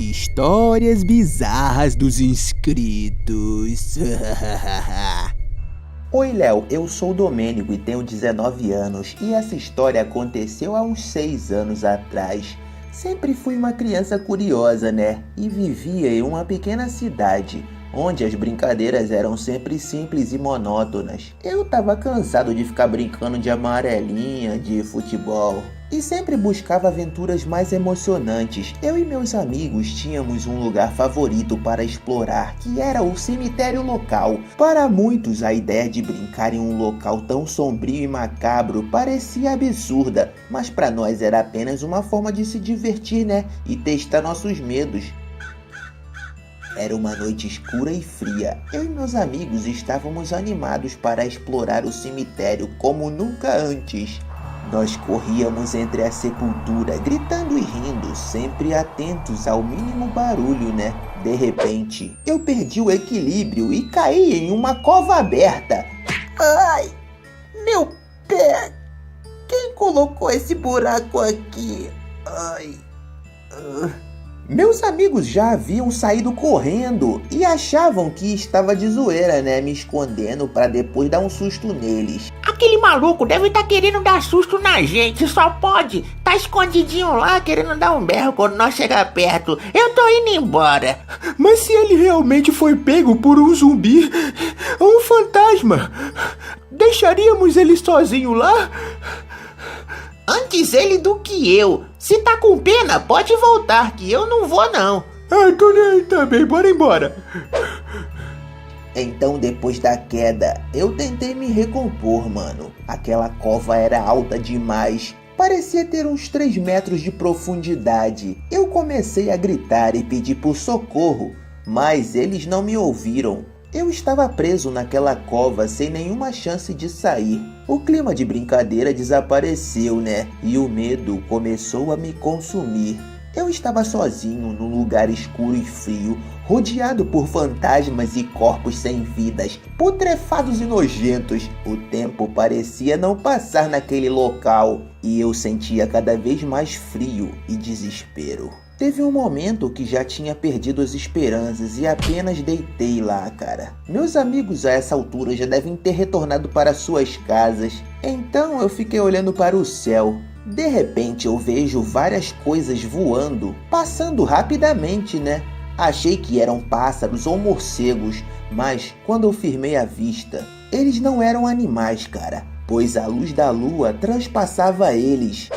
Histórias bizarras dos inscritos. Oi, Léo, eu sou o Domênico e tenho 19 anos e essa história aconteceu há uns 6 anos atrás. Sempre fui uma criança curiosa, né? E vivia em uma pequena cidade, onde as brincadeiras eram sempre simples e monótonas. Eu tava cansado de ficar brincando de amarelinha, de futebol, e sempre buscava aventuras mais emocionantes. Eu e meus amigos tínhamos um lugar favorito para explorar, que era o cemitério local. Para muitos, a ideia de brincar em um local tão sombrio e macabro parecia absurda, mas para nós era apenas uma forma de se divertir, né? E testar nossos medos. Era uma noite escura e fria. Eu e meus amigos estávamos animados para explorar o cemitério como nunca antes. Nós corríamos entre a sepultura, gritando e rindo, sempre atentos ao mínimo barulho, né? De repente, eu perdi o equilíbrio e caí em uma cova aberta. Ai, meu pé! Quem colocou esse buraco aqui? Ai... Meus amigos já haviam saído correndo e achavam que estava de zoeira, né? Me escondendo para depois dar um susto neles. Aquele maluco deve estar querendo dar susto na gente, só pode. Tá escondidinho lá querendo dar um berro quando nós chegar perto. Eu tô indo embora. Mas se ele realmente foi pego por um zumbi ou um fantasma, deixaríamos ele sozinho lá? Antes ele do que eu. Se tá com pena, pode voltar, que eu não vou não. Tô nem aí também, bora embora. Então, depois da queda, eu tentei me recompor, mano. Aquela cova era alta demais. Parecia ter uns 3 metros de profundidade. Eu comecei a gritar e pedir por socorro, mas eles não me ouviram. Eu estava preso naquela cova sem nenhuma chance de sair. O clima de brincadeira desapareceu, né? E o medo começou a me consumir. Eu estava sozinho num lugar escuro e frio, rodeado por fantasmas e corpos sem vidas, putrefados e nojentos. O tempo parecia não passar naquele local e eu sentia cada vez mais frio e desespero. Teve um momento que já tinha perdido as esperanças e apenas deitei lá, cara. Meus amigos a essa altura já devem ter retornado para suas casas. Então eu fiquei olhando para o céu. De repente eu vejo várias coisas voando, passando rapidamente, né? Achei que eram pássaros ou morcegos, mas quando eu firmei a vista, eles não eram animais, cara, pois a luz da lua transpassava eles.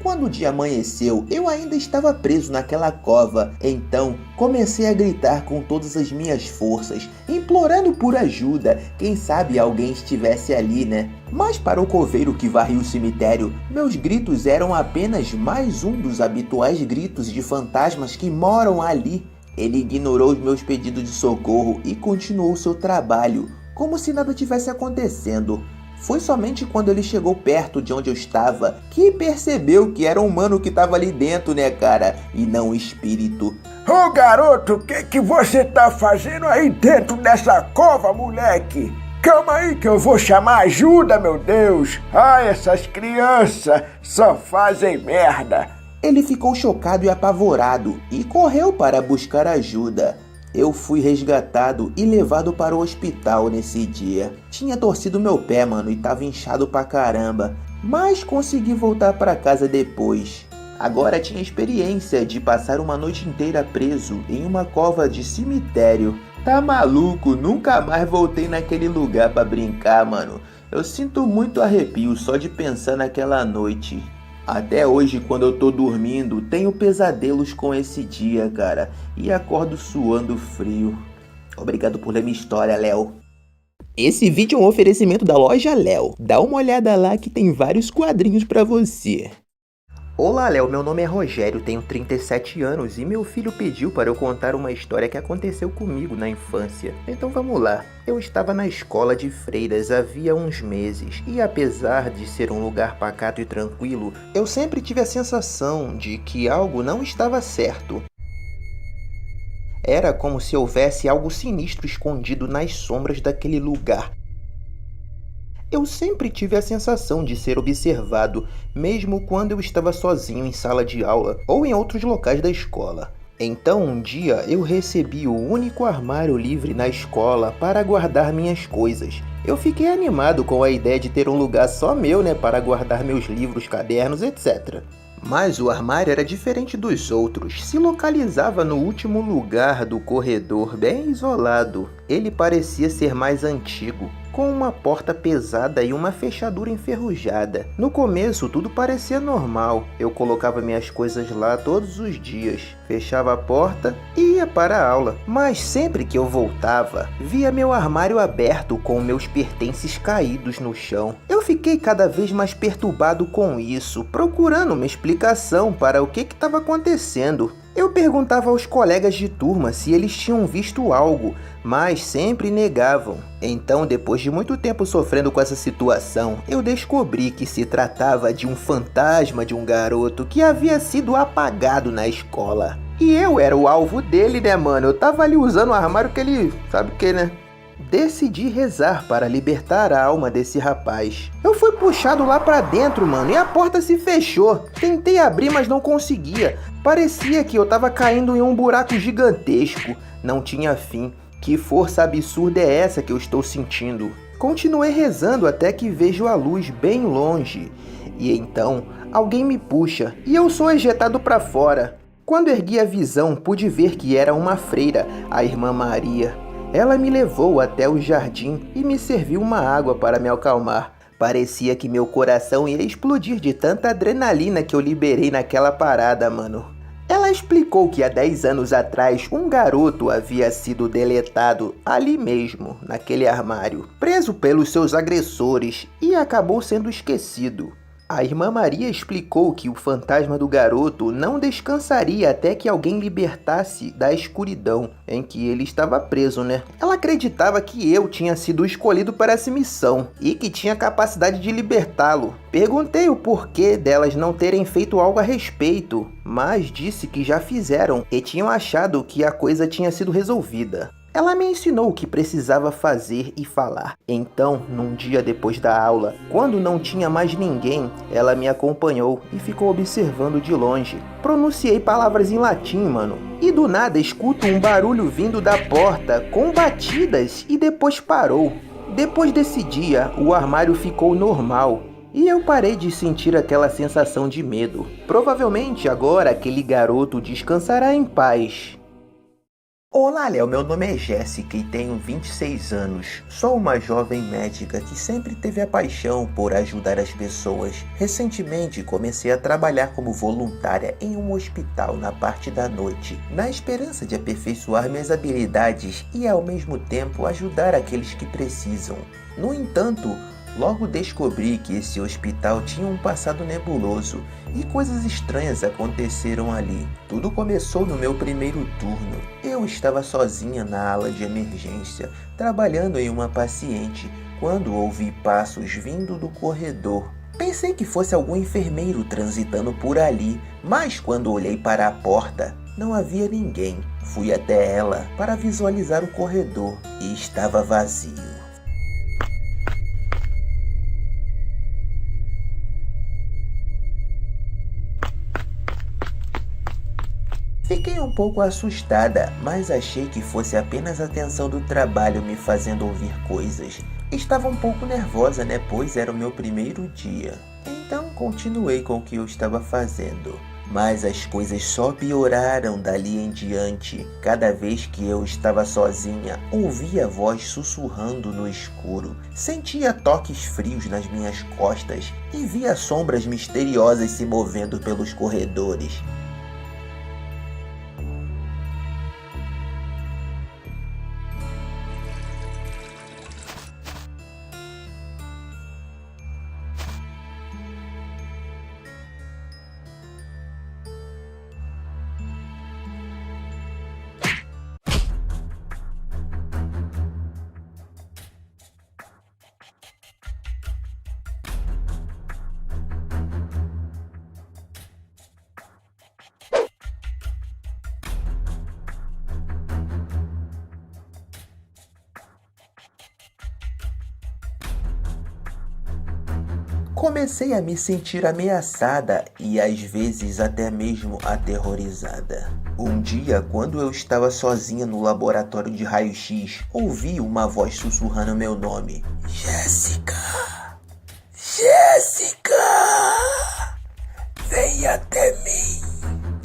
Quando o dia amanheceu, eu ainda estava preso naquela cova, então comecei a gritar com todas as minhas forças, implorando por ajuda, quem sabe alguém estivesse ali, né? Mas para o coveiro que varria o cemitério, meus gritos eram apenas mais um dos habituais gritos de fantasmas que moram ali. Ele ignorou os meus pedidos de socorro e continuou seu trabalho, como se nada tivesse acontecendo. Foi somente quando ele chegou perto de onde eu estava que percebeu que era um humano que estava ali dentro, né, cara? E não um espírito. Ô garoto, o que você tá fazendo aí dentro dessa cova, moleque? Calma aí que eu vou chamar ajuda, meu Deus. Ai, essas crianças só fazem merda. Ele ficou chocado e apavorado e correu para buscar ajuda. Eu fui resgatado e levado para o hospital nesse dia. Tinha torcido meu pé, mano, e tava inchado pra caramba. Mas consegui voltar para casa depois. Agora tinha experiência de passar uma noite inteira preso em uma cova de cemitério. Tá maluco? Nunca mais voltei naquele lugar pra brincar, mano. Eu sinto muito arrepio só de pensar naquela noite. Até hoje, quando eu tô dormindo, tenho pesadelos com esse dia, cara, e acordo suando frio. Obrigado por ler minha história, Léo. Esse vídeo é um oferecimento da loja Léo. Dá uma olhada lá que tem vários quadrinhos pra você. Olá, Léo, meu nome é Rogério, tenho 37 anos e meu filho pediu para eu contar uma história que aconteceu comigo na infância. Então vamos lá. Eu estava na escola de freiras havia uns meses e apesar de ser um lugar pacato e tranquilo, eu sempre tive a sensação de que algo não estava certo. Era como se houvesse algo sinistro escondido nas sombras daquele lugar. Eu sempre tive a sensação de ser observado, mesmo quando eu estava sozinho em sala de aula ou em outros locais da escola. Então, um dia, eu recebi o único armário livre na escola para guardar minhas coisas. Eu fiquei animado com a ideia de ter um lugar só meu, para guardar meus livros, cadernos, etc. Mas o armário era diferente dos outros, se localizava no último lugar do corredor, bem isolado. Ele parecia ser mais antigo, com uma porta pesada e uma fechadura enferrujada. No começo tudo parecia normal, eu colocava minhas coisas lá todos os dias, fechava a porta e ia para a aula. Mas sempre que eu voltava, via meu armário aberto com meus pertences caídos no chão. Eu fiquei cada vez mais perturbado com isso, procurando uma explicação para o que estava acontecendo. Eu perguntava aos colegas de turma se eles tinham visto algo, mas sempre negavam. Então, depois de muito tempo sofrendo com essa situação, eu descobri que se tratava de um fantasma de um garoto que havia sido apagado na escola. E eu era o alvo dele, mano? Eu tava ali usando o armário que ele... sabe o que, né? Decidi rezar para libertar a alma desse rapaz. Eu fui puxado lá pra dentro, mano, e a porta se fechou. Tentei abrir, mas não conseguia. Parecia que eu tava caindo em um buraco gigantesco. Não tinha fim. Que força absurda é essa que eu estou sentindo? Continuei rezando até que vejo a luz bem longe. E então, alguém me puxa e eu sou ejetado para fora. Quando ergui a visão, pude ver que era uma freira, a irmã Maria. Ela me levou até o jardim e me serviu uma água para me acalmar. Parecia que meu coração ia explodir de tanta adrenalina que eu liberei naquela parada, mano. Ela explicou que há 10 anos atrás um garoto havia sido deletado ali mesmo, naquele armário, preso pelos seus agressores e acabou sendo esquecido. A irmã Maria explicou que o fantasma do garoto não descansaria até que alguém libertasse da escuridão em que ele estava preso, Ela acreditava que eu tinha sido escolhido para essa missão e que tinha capacidade de libertá-lo. Perguntei o porquê delas não terem feito algo a respeito, mas disse que já fizeram e tinham achado que a coisa tinha sido resolvida. Ela me ensinou o que precisava fazer e falar. Então, num dia depois da aula, quando não tinha mais ninguém, ela me acompanhou e ficou observando de longe. Pronunciei palavras em latim, mano. E do nada escuto um barulho vindo da porta, com batidas, e depois parou. Depois desse dia, o armário ficou normal. E eu parei de sentir aquela sensação de medo. Provavelmente agora aquele garoto descansará em paz. Olá, Léo, meu nome é Jéssica e tenho 26 anos. Sou uma jovem médica que sempre teve a paixão por ajudar as pessoas. Recentemente comecei a trabalhar como voluntária em um hospital na parte da noite, na esperança de aperfeiçoar minhas habilidades e ao mesmo tempo ajudar aqueles que precisam. No entanto, logo descobri que esse hospital tinha um passado nebuloso e coisas estranhas aconteceram ali. Tudo começou no meu primeiro turno. Eu estava sozinha na ala de emergência, trabalhando em uma paciente, quando ouvi passos vindo do corredor. Pensei que fosse algum enfermeiro transitando por ali, mas quando olhei para a porta, não havia ninguém. Fui até ela para visualizar o corredor e estava vazio. Fiquei um pouco assustada, mas achei que fosse apenas a tensão do trabalho me fazendo ouvir coisas. Estava um pouco nervosa, pois era o meu primeiro dia. Então continuei com o que eu estava fazendo. Mas as coisas só pioraram dali em diante. Cada vez que eu estava sozinha, ouvia a voz sussurrando no escuro. Sentia toques frios nas minhas costas e via sombras misteriosas se movendo pelos corredores. Comecei a me sentir ameaçada e às vezes até mesmo aterrorizada. Um dia, quando eu estava sozinha no laboratório de raio-x, ouvi uma voz sussurrando meu nome. Jéssica! Jéssica! Vem até mim!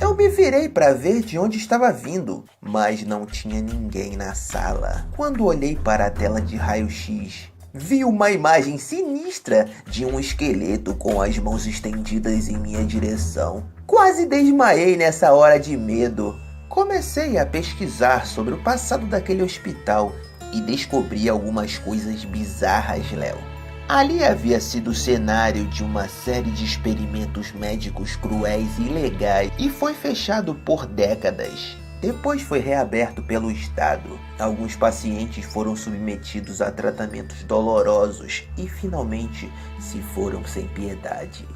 Eu me virei para ver de onde estava vindo, mas não tinha ninguém na sala. Quando olhei para a tela de raio-x, vi uma imagem sinistra de um esqueleto com as mãos estendidas em minha direção. Quase desmaiei nessa hora de medo. Comecei a pesquisar sobre o passado daquele hospital e descobri algumas coisas bizarras, Léo. Ali havia sido o cenário de uma série de experimentos médicos cruéis e ilegais e foi fechado por décadas. Depois foi reaberto pelo Estado. Alguns pacientes foram submetidos a tratamentos dolorosos e finalmente se foram sem piedade.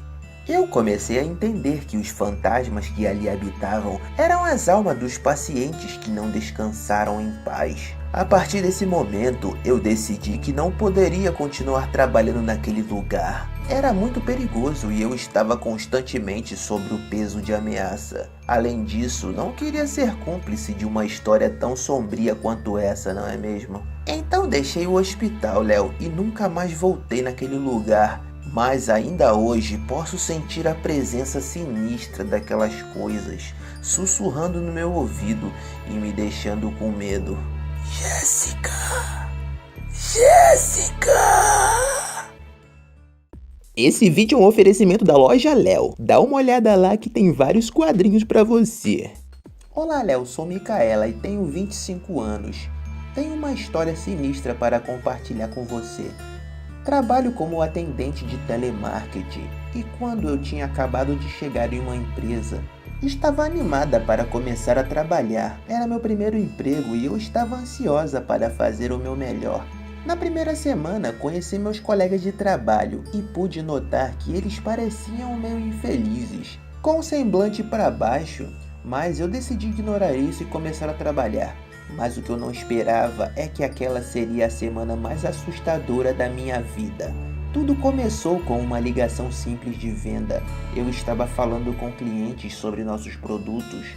Eu comecei a entender que os fantasmas que ali habitavam eram as almas dos pacientes que não descansaram em paz. A partir desse momento, eu decidi que não poderia continuar trabalhando naquele lugar. Era muito perigoso e eu estava constantemente sob o peso de ameaça. Além disso, não queria ser cúmplice de uma história tão sombria quanto essa, não é mesmo? Então deixei o hospital, Léo, e nunca mais voltei naquele lugar. Mas ainda hoje posso sentir a presença sinistra daquelas coisas sussurrando no meu ouvido e me deixando com medo. Jéssica! Jéssica! Esse vídeo é um oferecimento da loja Léo. Dá uma olhada lá que tem vários quadrinhos pra você. Olá, Léo, sou Micaela e tenho 25 anos. Tenho uma história sinistra para compartilhar com você. Trabalho como atendente de telemarketing e quando eu tinha acabado de chegar em uma empresa, estava animada para começar a trabalhar. Era meu primeiro emprego e eu estava ansiosa para fazer o meu melhor. Na primeira semana, conheci meus colegas de trabalho e pude notar que eles pareciam meio infelizes, com o semblante para baixo, mas eu decidi ignorar isso e começar a trabalhar. Mas o que eu não esperava é que aquela seria a semana mais assustadora da minha vida. Tudo começou com uma ligação simples de venda. Eu estava falando com clientes sobre nossos produtos,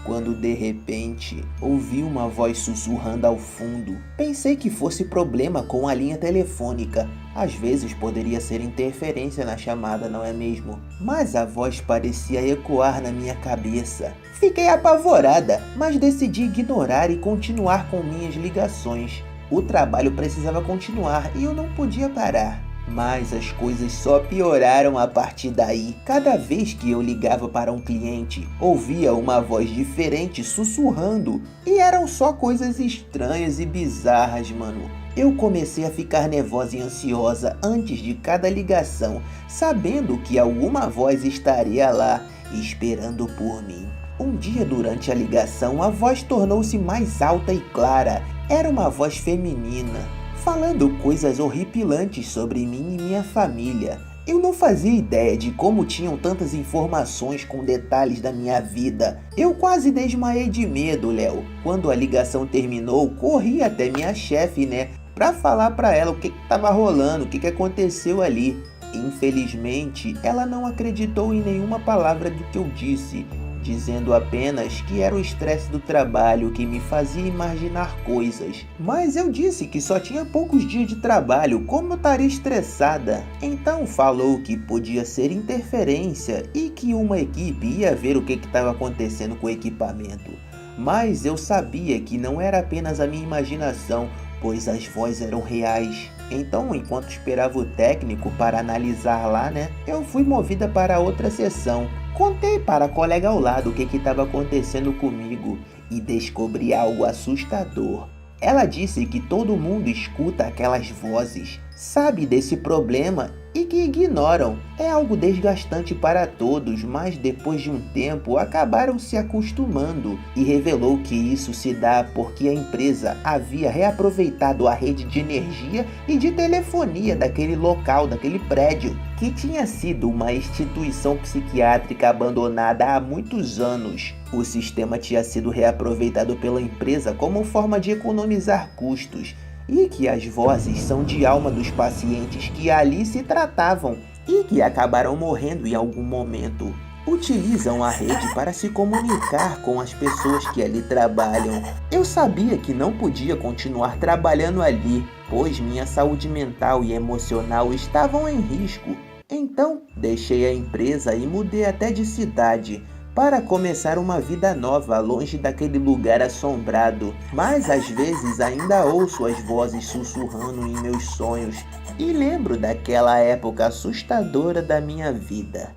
quando de repente ouvi uma voz sussurrando ao fundo. Pensei que fosse problema com a linha telefônica. Às vezes poderia ser interferência na chamada, não é mesmo? Mas a voz parecia ecoar na minha cabeça. Fiquei apavorada, mas decidi ignorar e continuar com minhas ligações. O trabalho precisava continuar e eu não podia parar. Mas as coisas só pioraram a partir daí. Cada vez que eu ligava para um cliente, ouvia uma voz diferente sussurrando. E eram só coisas estranhas e bizarras, mano. Eu comecei a ficar nervosa e ansiosa antes de cada ligação, sabendo que alguma voz estaria lá, esperando por mim. Um dia durante a ligação, a voz tornou-se mais alta e clara. Era uma voz feminina, falando coisas horripilantes sobre mim e minha família. Eu não fazia ideia de como tinham tantas informações com detalhes da minha vida. Eu quase desmaiei de medo, Léo. Quando a ligação terminou, corri até minha chefe, pra falar pra ela o que tava rolando, o que aconteceu ali. Infelizmente, ela não acreditou em nenhuma palavra do que eu disse, dizendo apenas que era o estresse do trabalho que me fazia imaginar coisas. Mas eu disse que só tinha poucos dias de trabalho, como eu estaria estressada? Então falou que podia ser interferência e que uma equipe ia ver o que estava acontecendo com o equipamento. Mas eu sabia que não era apenas a minha imaginação, pois as vozes eram reais. Então, enquanto esperava o técnico para analisar lá, eu fui movida para outra sessão. Contei para a colega ao lado o que estava acontecendo comigo e descobri algo assustador. Ela disse que todo mundo escuta aquelas vozes, sabe desse problema e que ignoram. É algo desgastante para todos, mas depois de um tempo acabaram se acostumando, e revelou que isso se dá porque a empresa havia reaproveitado a rede de energia e de telefonia daquele local, daquele prédio, que tinha sido uma instituição psiquiátrica abandonada há muitos anos. O sistema tinha sido reaproveitado pela empresa como forma de economizar custos, e que as vozes são de alma dos pacientes que ali se tratavam. e que acabaram morrendo em algum momento. Utilizam a rede para se comunicar com as pessoas que ali trabalham. Eu sabia que não podia continuar trabalhando ali, pois minha saúde mental e emocional estavam em risco. Então, deixei a empresa e mudei até de cidade, para começar uma vida nova longe daquele lugar assombrado. Mas às vezes ainda ouço as vozes sussurrando em meus sonhos e lembro daquela época assustadora da minha vida.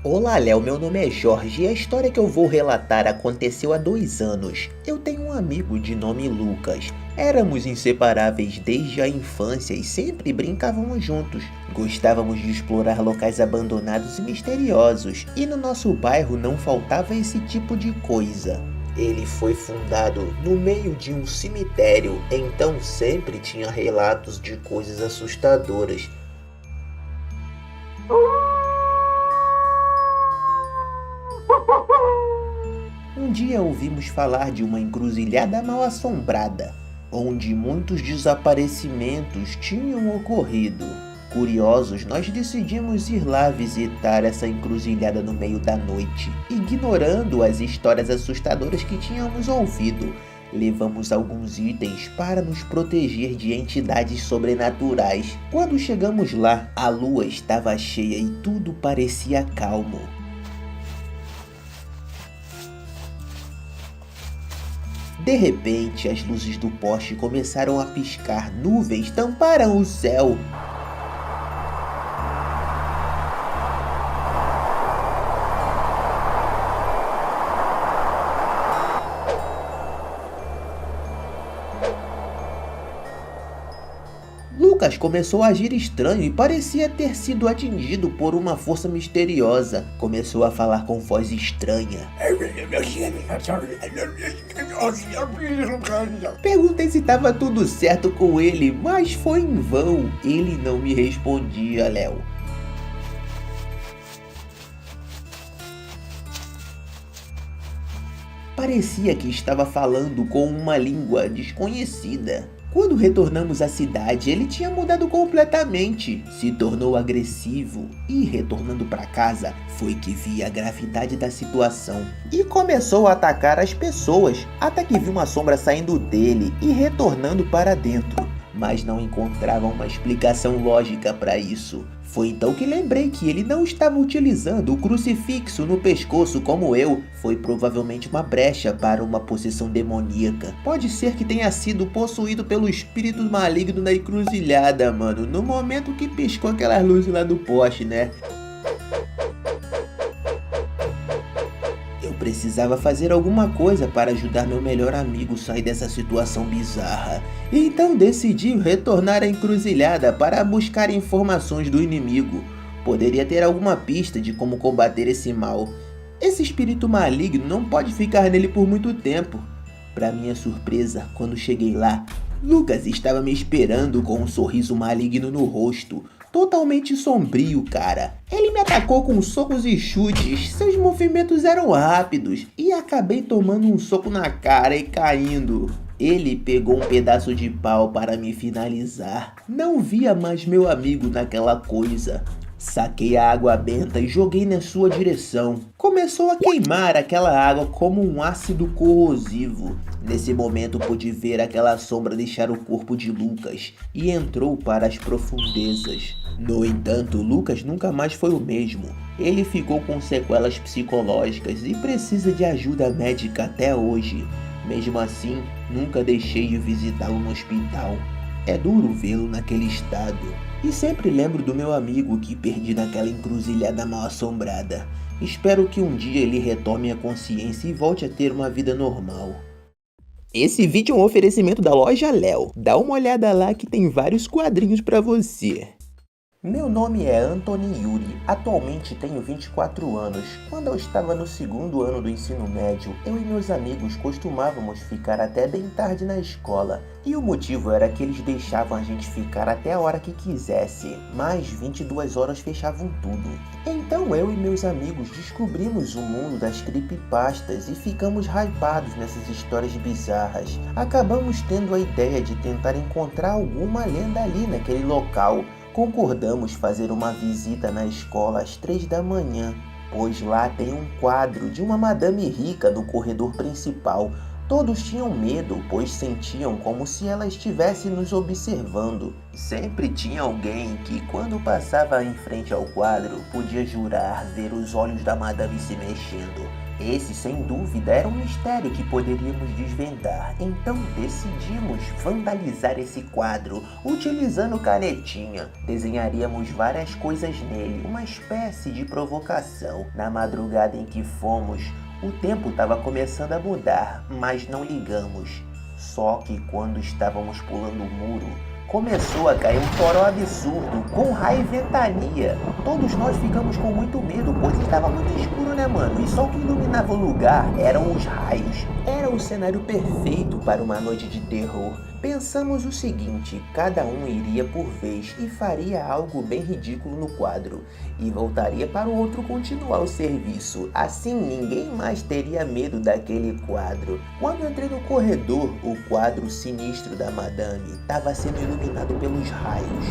Olá, Léo, meu nome é Jorge e a história que eu vou relatar aconteceu há 2 anos. Eu tenho um amigo de nome Lucas. Éramos inseparáveis desde a infância e sempre brincávamos juntos. Gostávamos de explorar locais abandonados e misteriosos, e no nosso bairro não faltava esse tipo de coisa. Ele foi fundado no meio de um cemitério, então sempre tinha relatos de coisas assustadoras. Um dia ouvimos falar de uma encruzilhada mal assombrada, onde muitos desaparecimentos tinham ocorrido. Curiosos, nós decidimos ir lá visitar essa encruzilhada no meio da noite, ignorando as histórias assustadoras que tínhamos ouvido. Levamos alguns itens para nos proteger de entidades sobrenaturais. Quando chegamos lá, a lua estava cheia e tudo parecia calmo. De repente, as luzes do poste começaram a piscar, nuvens tamparam o céu. Lucas começou a agir estranho e parecia ter sido atingido por uma força misteriosa. Começou a falar com voz estranha. Perguntei se estava tudo certo com ele, mas foi em vão. Ele não me respondia, Léo. Parecia que estava falando com uma língua desconhecida. Quando retornamos à cidade, ele tinha mudado completamente, se tornou agressivo e, retornando para casa, foi que vi a gravidade da situação e começou a atacar as pessoas, até que vi uma sombra saindo dele e retornando para dentro, mas não encontrava uma explicação lógica para isso. Foi então que lembrei que ele não estava utilizando o crucifixo no pescoço como eu. Foi provavelmente uma brecha para uma possessão demoníaca. Pode ser que tenha sido possuído pelo espírito maligno na encruzilhada, mano. No momento que piscou aquelas luzes lá do poste, né? Eu precisava fazer alguma coisa para ajudar meu melhor amigo a sair dessa situação bizarra. Então decidi retornar à encruzilhada para buscar informações do inimigo. Poderia ter alguma pista de como combater esse mal. Esse espírito maligno não pode ficar nele por muito tempo. Para minha surpresa, quando cheguei lá, Lucas estava me esperando com um sorriso maligno no rosto. Totalmente sombrio, cara. Ele me atacou com socos e chutes. Seus movimentos eram rápidos e acabei tomando um soco na cara e caindo. Ele pegou um pedaço de pau para me finalizar. Não via mais meu amigo naquela coisa. Saquei a água benta e joguei na sua direção. Começou a queimar aquela água como um ácido corrosivo. Nesse momento pude ver aquela sombra deixar o corpo de Lucas e entrou para as profundezas. No entanto, Lucas nunca mais foi o mesmo. Ele ficou com sequelas psicológicas e precisa de ajuda médica até hoje. Mesmo assim, nunca deixei de visitá-lo no hospital. É duro vê-lo naquele estado. E sempre lembro do meu amigo que perdi naquela encruzilhada mal assombrada. Espero que um dia ele retome a consciência e volte a ter uma vida normal. Esse vídeo é um oferecimento da loja Léo. Dá uma olhada lá que tem vários quadrinhos pra você. Meu nome é Anthony Yuri, atualmente tenho 24 anos. Quando eu estava no 2º ano do ensino médio, eu e meus amigos costumávamos ficar até bem tarde na escola. E o motivo era que eles deixavam a gente ficar até a hora que quisesse, mas 22 horas fechavam tudo. Então eu e meus amigos descobrimos o mundo das creepypastas e ficamos hypados nessas histórias bizarras. Acabamos tendo a ideia de tentar encontrar alguma lenda ali naquele local. Concordamos fazer uma visita na escola às 3 da manhã, pois lá tem um quadro de uma madame rica no corredor principal. Todos tinham medo, pois sentiam como se ela estivesse nos observando. Sempre tinha alguém que, quando passava em frente ao quadro, podia jurar ver os olhos da madame se mexendo. Esse, sem dúvida, era um mistério que poderíamos desvendar. Então decidimos vandalizar esse quadro, utilizando canetinha. Desenharíamos várias coisas nele, uma espécie de provocação. Na madrugada em que fomos, o tempo estava começando a mudar, mas não ligamos. Só que quando estávamos pulando o muro, começou a cair um toró absurdo, com raio e ventania. Todos nós ficamos com muito medo, pois estava muito escuro, né, mano? E só o que iluminava o lugar eram os raios. Era o cenário perfeito para uma noite de terror. Pensamos o seguinte, cada um iria por vez e faria algo bem ridículo no quadro, e voltaria para o outro continuar o serviço. Assim ninguém mais teria medo daquele quadro. Quando entrei no corredor, o quadro sinistro da madame estava sendo iluminado pelos raios,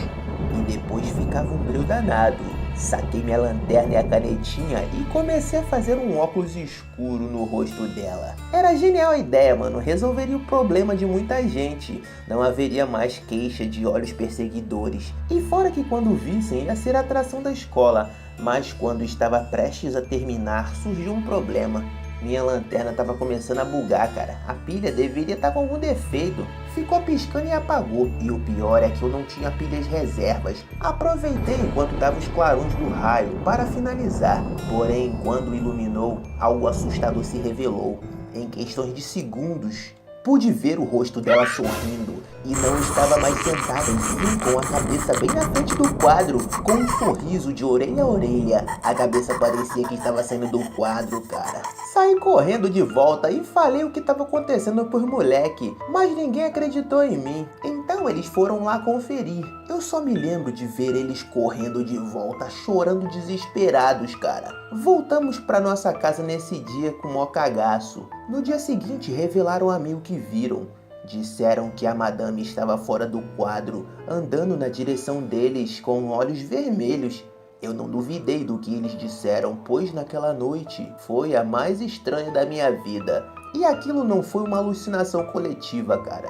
e depois ficava um brilho danado. Saquei minha lanterna e a canetinha e comecei a fazer um óculos escuro no rosto dela. Era genial a ideia, mano. Resolveria o problema de muita gente. Não haveria mais queixa de olhos perseguidores. E fora que quando vissem ia ser a atração da escola. Mas quando estava prestes a terminar, surgiu um problema. Minha lanterna estava começando a bugar, cara. A pilha deveria estar com algum defeito. Ficou piscando e apagou. E o pior é que eu não tinha pilhas reservas. Aproveitei enquanto dava os clarões do raio para finalizar. Porém, quando iluminou, algo assustador se revelou. Em questões de segundos, pude ver o rosto dela sorrindo e não estava mais sentada, e sim com a cabeça bem na frente do quadro, com um sorriso de orelha a orelha. A cabeça parecia que estava saindo do quadro, cara. Saí correndo de volta e falei o que estava acontecendo pros moleque, mas ninguém acreditou em mim. Então eles foram lá conferir. Eu só me lembro de ver eles correndo de volta, chorando desesperados, cara. Voltamos para nossa casa nesse dia com mó cagaço. No dia seguinte revelaram a mim o que viram. Disseram que a madame estava fora do quadro, andando na direção deles com olhos vermelhos. Eu não duvidei do que eles disseram, pois naquela noite foi a mais estranha da minha vida. E aquilo não foi uma alucinação coletiva, cara.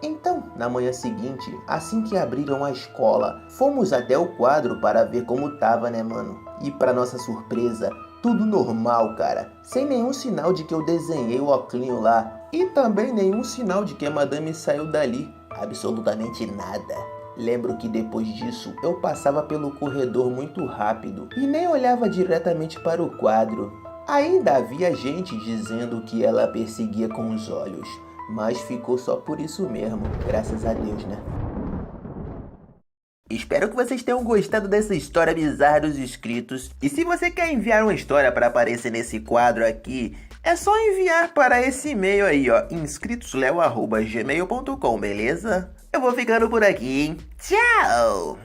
Então, na manhã seguinte, assim que abriram a escola, fomos até o quadro para ver como tava, né, mano? E para nossa surpresa, tudo normal, cara. Sem nenhum sinal de que eu desenhei o óculos lá. E também nenhum sinal de que a madame saiu dali. Absolutamente nada. Lembro que depois disso, eu passava pelo corredor muito rápido e nem olhava diretamente para o quadro. Ainda havia gente dizendo que ela perseguia com os olhos. Mas ficou só por isso mesmo, graças a Deus, né? Espero que vocês tenham gostado dessa história bizarra dos inscritos. E se você quer enviar uma história para aparecer nesse quadro aqui, é só enviar para esse e-mail aí, ó, inscritosleo@gmail.com, beleza? Eu vou ficando por aqui, hein? Tchau!